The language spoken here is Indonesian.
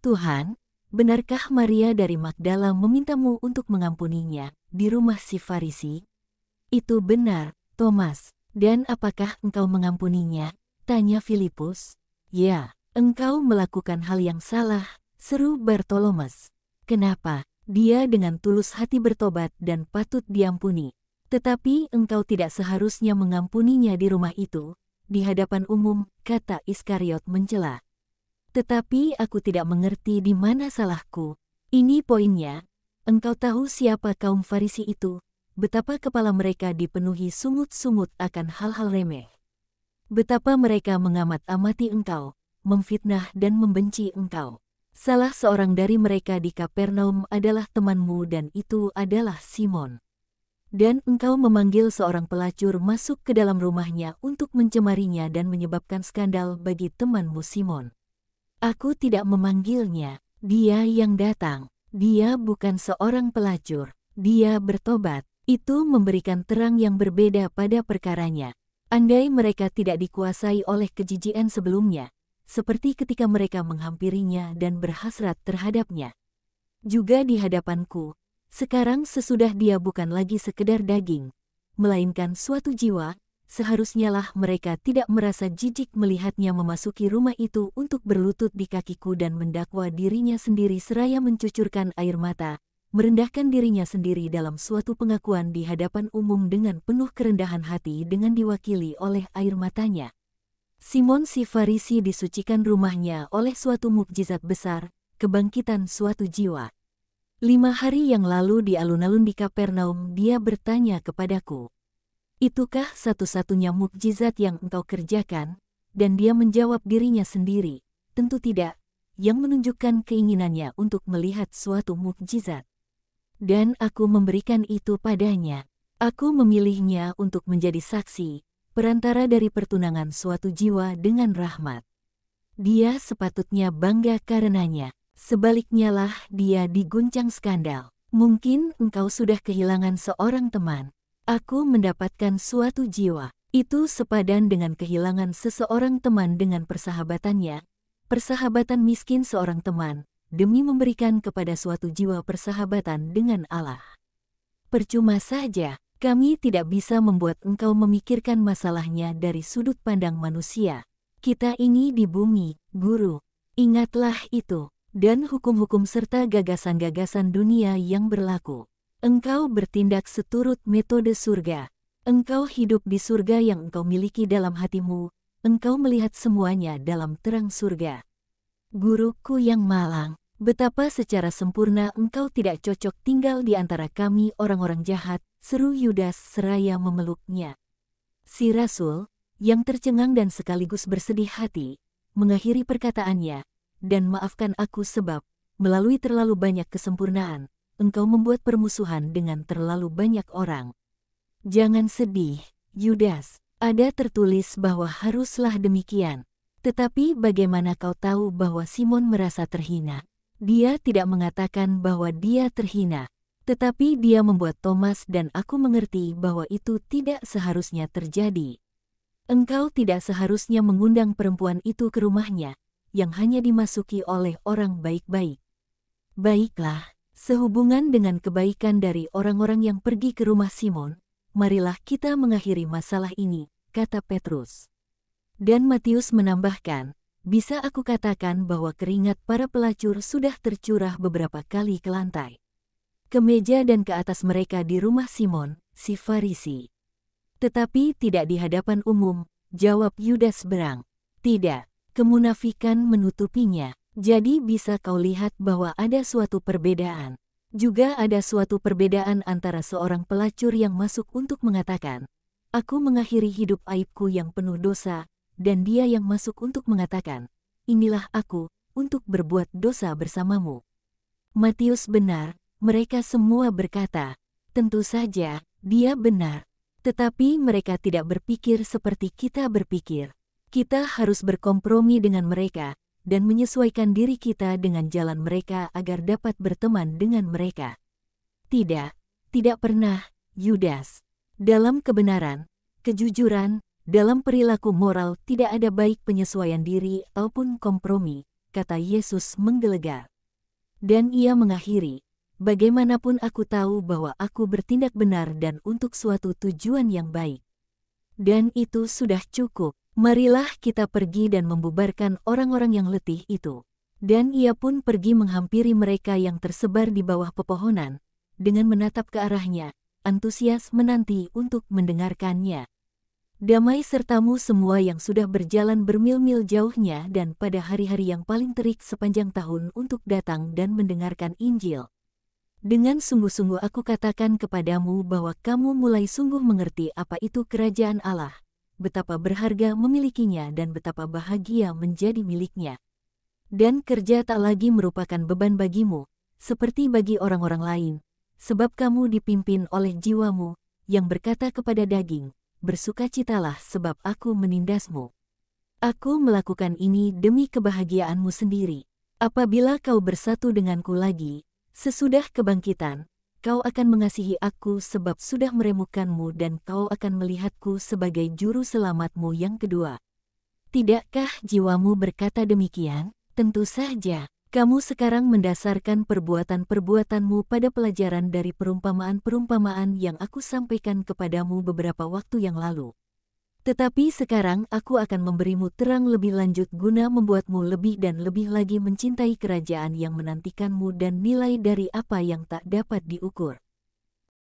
Tuhan, benarkah Maria dari Magdala memintamu untuk mengampuninya di rumah si Farisi? Itu benar, Thomas. Dan apakah engkau mengampuninya? Tanya Filipus. Ya, engkau melakukan hal yang salah, seru Bartolomeus. Kenapa? Dia dengan tulus hati bertobat dan patut diampuni. Tetapi engkau tidak seharusnya mengampuninya di rumah itu, di hadapan umum, kata Iskariot mencela. Tetapi aku tidak mengerti di mana salahku. Ini poinnya. Engkau tahu siapa kaum Farisi itu, betapa kepala mereka dipenuhi sungut-sungut akan hal-hal remeh. Betapa mereka mengamat-amati engkau, memfitnah dan membenci engkau. Salah seorang dari mereka di Kapernaum adalah temanmu dan itu adalah Simon. Dan engkau memanggil seorang pelacur masuk ke dalam rumahnya untuk mencemarinya dan menyebabkan skandal bagi temanmu Simon. Aku tidak memanggilnya, dia yang datang. Dia bukan seorang pelacur, dia bertobat. Itu memberikan terang yang berbeda pada perkaranya. Andai mereka tidak dikuasai oleh kejijian sebelumnya, seperti ketika mereka menghampirinya dan berhasrat terhadapnya. Juga di hadapanku, sekarang sesudah dia bukan lagi sekedar daging, melainkan suatu jiwa, seharusnya lah mereka tidak merasa jijik melihatnya memasuki rumah itu untuk berlutut di kakiku dan mendakwa dirinya sendiri seraya mencucurkan air mata, merendahkan dirinya sendiri dalam suatu pengakuan di hadapan umum dengan penuh kerendahan hati dengan diwakili oleh air matanya. Simon si Farisi disucikan rumahnya oleh suatu mukjizat besar, kebangkitan suatu jiwa. 5 hari yang lalu di alun-alun di Kapernaum dia bertanya kepadaku, "Itukah satu-satunya mukjizat yang engkau kerjakan?" Dan dia menjawab dirinya sendiri, "Tentu tidak," yang menunjukkan keinginannya untuk melihat suatu mukjizat. Dan aku memberikan itu padanya. Aku memilihnya untuk menjadi saksi, perantara dari pertunangan suatu jiwa dengan rahmat. Dia sepatutnya bangga karenanya. Sebaliknya lah dia diguncang skandal. Mungkin engkau sudah kehilangan seorang teman. Aku mendapatkan suatu jiwa. Itu sepadan dengan kehilangan seseorang teman dengan persahabatannya. Persahabatan miskin seorang teman, demi memberikan kepada suatu jiwa persahabatan dengan Allah. Percuma saja, kami tidak bisa membuat engkau memikirkan masalahnya dari sudut pandang manusia. Kita ini di bumi, guru. Ingatlah itu, dan hukum-hukum serta gagasan-gagasan dunia yang berlaku. Engkau bertindak seturut metode surga. Engkau hidup di surga yang engkau miliki dalam hatimu. Engkau melihat semuanya dalam terang surga. Guruku yang malang, betapa secara sempurna engkau tidak cocok tinggal di antara kami orang-orang jahat, seru Yudas seraya memeluknya. Si Rasul, yang tercengang dan sekaligus bersedih hati, mengakhiri perkataannya, "Dan maafkan aku sebab, melalui terlalu banyak kesempurnaan, engkau membuat permusuhan dengan terlalu banyak orang." Jangan sedih, Yudas. Ada tertulis bahwa haruslah demikian. Tetapi bagaimana kau tahu bahwa Simon merasa terhina? Dia tidak mengatakan bahwa dia terhina. Tetapi dia membuat Thomas dan aku mengerti bahwa itu tidak seharusnya terjadi. Engkau tidak seharusnya mengundang perempuan itu ke rumahnya, yang hanya dimasuki oleh orang baik-baik. Baiklah, sehubungan dengan kebaikan dari orang-orang yang pergi ke rumah Simon, marilah kita mengakhiri masalah ini, kata Petrus. Dan Matius menambahkan, bisa aku katakan bahwa keringat para pelacur sudah tercurah beberapa kali ke lantai, ke meja dan ke atas mereka di rumah Simon, si Farisi. Tetapi tidak di hadapan umum, jawab Yudas berang. Tidak, kemunafikan menutupinya. Jadi bisa kau lihat bahwa ada suatu perbedaan. Juga ada suatu perbedaan antara seorang pelacur yang masuk untuk mengatakan, "Aku mengakhiri hidup aibku yang penuh dosa," dan dia yang masuk untuk mengatakan, "Inilah aku, untuk berbuat dosa bersamamu." Matius benar, mereka semua berkata, "Tentu saja, dia benar." Tetapi mereka tidak berpikir seperti kita berpikir. Kita harus berkompromi dengan mereka, dan menyesuaikan diri kita dengan jalan mereka agar dapat berteman dengan mereka. Tidak pernah, Yudas. Dalam kebenaran, kejujuran, dalam perilaku moral tidak ada baik penyesuaian diri ataupun kompromi, kata Yesus menggelegar. Dan ia mengakhiri, bagaimanapun aku tahu bahwa aku bertindak benar dan untuk suatu tujuan yang baik. Dan itu sudah cukup. Marilah kita pergi dan membubarkan orang-orang yang letih itu. Dan ia pun pergi menghampiri mereka yang tersebar di bawah pepohonan, dengan menatap ke arahnya, antusias menanti untuk mendengarkannya. Damai sertamu semua yang sudah berjalan bermil-mil jauhnya dan pada hari-hari yang paling terik sepanjang tahun untuk datang dan mendengarkan Injil. Dengan sungguh-sungguh aku katakan kepadamu bahwa kamu mulai sungguh mengerti apa itu kerajaan Allah, betapa berharga memilikinya dan betapa bahagia menjadi miliknya. Dan kerja tak lagi merupakan beban bagimu, seperti bagi orang-orang lain, sebab kamu dipimpin oleh jiwamu, yang berkata kepada daging, bersukacitalah sebab aku menindasmu. Aku melakukan ini demi kebahagiaanmu sendiri. Apabila kau bersatu denganku lagi, sesudah kebangkitan, kau akan mengasihi aku sebab sudah meremukkanmu dan kau akan melihatku sebagai juru selamatmu yang kedua. Tidakkah jiwamu berkata demikian? Tentu saja. Kamu sekarang mendasarkan perbuatan-perbuatanmu pada pelajaran dari perumpamaan-perumpamaan yang aku sampaikan kepadamu beberapa waktu yang lalu. Tetapi sekarang aku akan memberimu terang lebih lanjut guna membuatmu lebih dan lebih lagi mencintai kerajaan yang menantikanmu dan nilai dari apa yang tak dapat diukur.